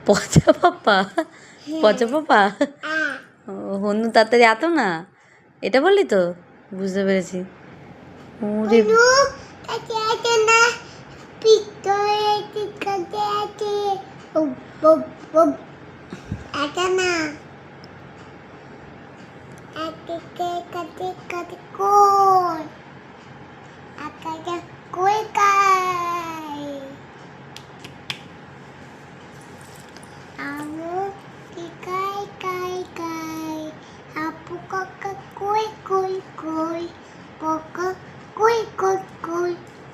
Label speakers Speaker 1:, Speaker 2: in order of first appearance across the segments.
Speaker 1: পচা পাপা, পচা পাপা। ও হনু তাড়াতাড়ি আতো না, এটা বললি তো? বুঝতে পেরেছি। ওরে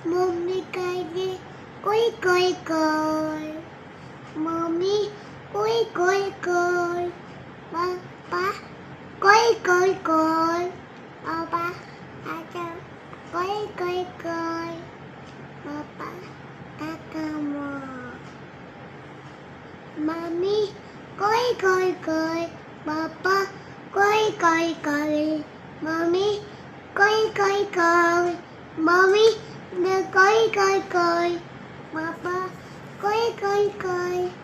Speaker 2: Mommy kaide koi koi koi. Mommy koi koi koi. Papa koi koi koi. Papa ada koi koi koi. Papa ada mo. Mommy koi koi koi. Papa koi koi koi. Mommy koi koi koi. Mommy the koi koi koi. Papa koi koi koi.